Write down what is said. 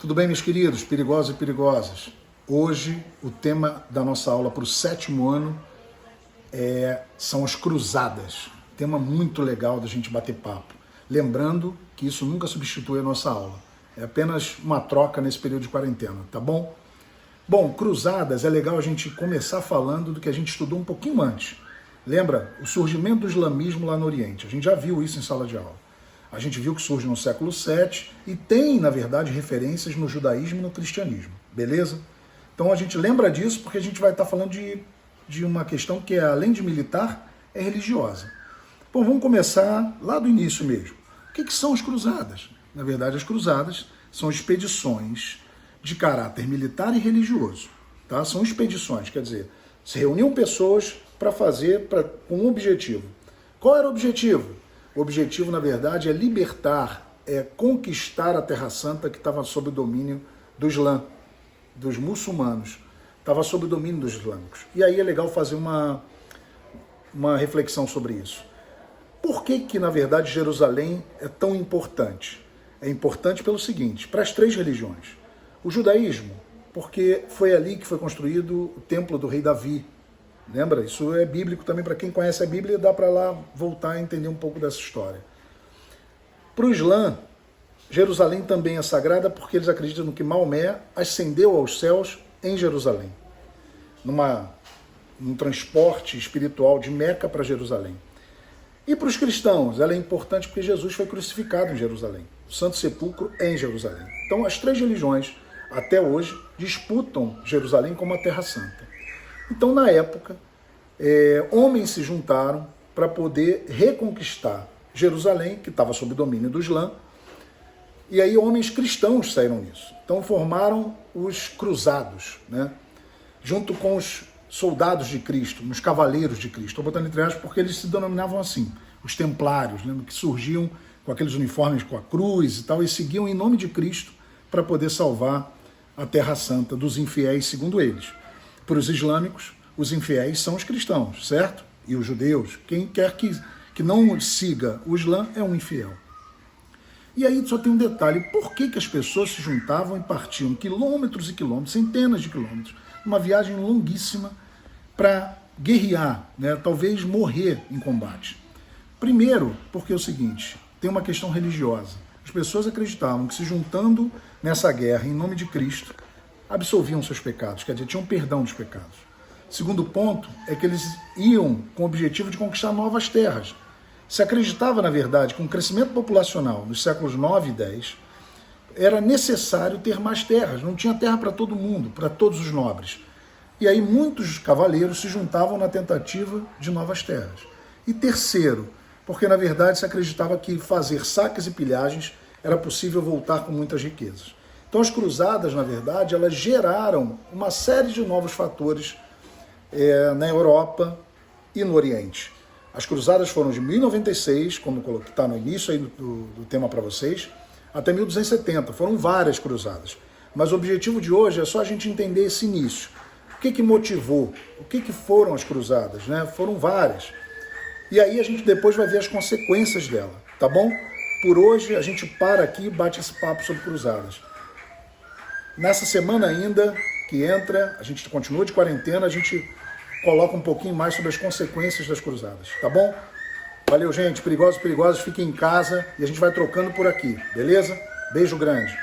Tudo bem, meus queridos, perigosos e perigosas? Hoje, o tema da nossa aula para o 7º ano são as cruzadas. Tema muito legal da gente bater papo. Lembrando que isso nunca substitui a nossa aula. É apenas uma troca nesse período de quarentena, tá bom? Bom, cruzadas é legal a gente começar falando do que a gente estudou um pouquinho antes. Lembra? O surgimento do islamismo lá no Oriente. A gente já viu isso em sala de aula. A gente viu que surge no século VII e tem, na verdade, referências no judaísmo e no cristianismo, beleza? Então a gente lembra disso porque a gente vai estar falando de uma questão que, além de militar, é religiosa. Bom, vamos começar lá do início mesmo. O que são as cruzadas? Na verdade, as cruzadas são expedições de caráter militar e religioso. Tá? São expedições, quer dizer, se reuniam pessoas para fazer com um objetivo. Qual era o objetivo? O objetivo, na verdade, é libertar, conquistar a Terra Santa que estava sob o domínio do Islã, dos muçulmanos. Estava sob o domínio dos islâmicos. E aí é legal fazer uma reflexão sobre isso. Por que, na verdade, Jerusalém é tão importante? É importante pelo seguinte, para as três religiões. O judaísmo, porque foi ali que foi construído o templo do rei Davi. Lembra? Isso é bíblico também, para quem conhece a Bíblia, dá para lá voltar a entender um pouco dessa história. Para o Islã, Jerusalém também é sagrada porque eles acreditam que Maomé ascendeu aos céus em Jerusalém, num transporte espiritual de Meca para Jerusalém. E para os cristãos, ela é importante porque Jesus foi crucificado em Jerusalém. O Santo Sepulcro é em Jerusalém. Então, as três religiões, até hoje, disputam Jerusalém como a Terra Santa. Então, na época, homens se juntaram para poder reconquistar Jerusalém, que estava sob domínio do Islã, e aí homens cristãos saíram nisso. Então formaram os cruzados, né? Junto com os soldados de Cristo, os cavaleiros de Cristo. Estou botando entre aspas porque eles se denominavam assim, os templários, lembra? Que surgiam com aqueles uniformes com a cruz e tal, e seguiam em nome de Cristo para poder salvar a Terra Santa dos infiéis, segundo eles. Para os islâmicos, os infiéis são os cristãos, certo? E os judeus, quem quer que não siga o Islã é um infiel. E aí só tem um detalhe, por que as pessoas se juntavam e partiam quilômetros e quilômetros, centenas de quilômetros, uma viagem longuíssima para guerrear, né? Talvez morrer em combate? Primeiro, porque é o seguinte, tem uma questão religiosa. As pessoas acreditavam que se juntando nessa guerra em nome de Cristo, absolviam seus pecados, quer dizer, tinham perdão dos pecados. Segundo ponto é que eles iam com o objetivo de conquistar novas terras. Se acreditava, na verdade, que com o crescimento populacional nos séculos 9 e 10, era necessário ter mais terras, não tinha terra para todo mundo, para todos os nobres. E aí muitos cavaleiros se juntavam na tentativa de novas terras. E terceiro, porque na verdade se acreditava que fazer saques e pilhagens era possível voltar com muitas riquezas. Então as cruzadas, na verdade, elas geraram uma série de novos fatores na Europa e no Oriente. As cruzadas foram de 1096, como está no início aí do tema para vocês, até 1270. Foram várias cruzadas. Mas o objetivo de hoje é só a gente entender esse início. O que motivou? O que foram as cruzadas? Né? Foram várias. E aí a gente depois vai ver as consequências dela, tá bom? Por hoje a gente para aqui e bate esse papo sobre cruzadas. Nessa semana ainda que entra, a gente continua de quarentena, a gente coloca um pouquinho mais sobre as consequências das cruzadas, tá bom? Valeu, gente. Perigosos, perigosas, fiquem em casa e a gente vai trocando por aqui, beleza? Beijo grande.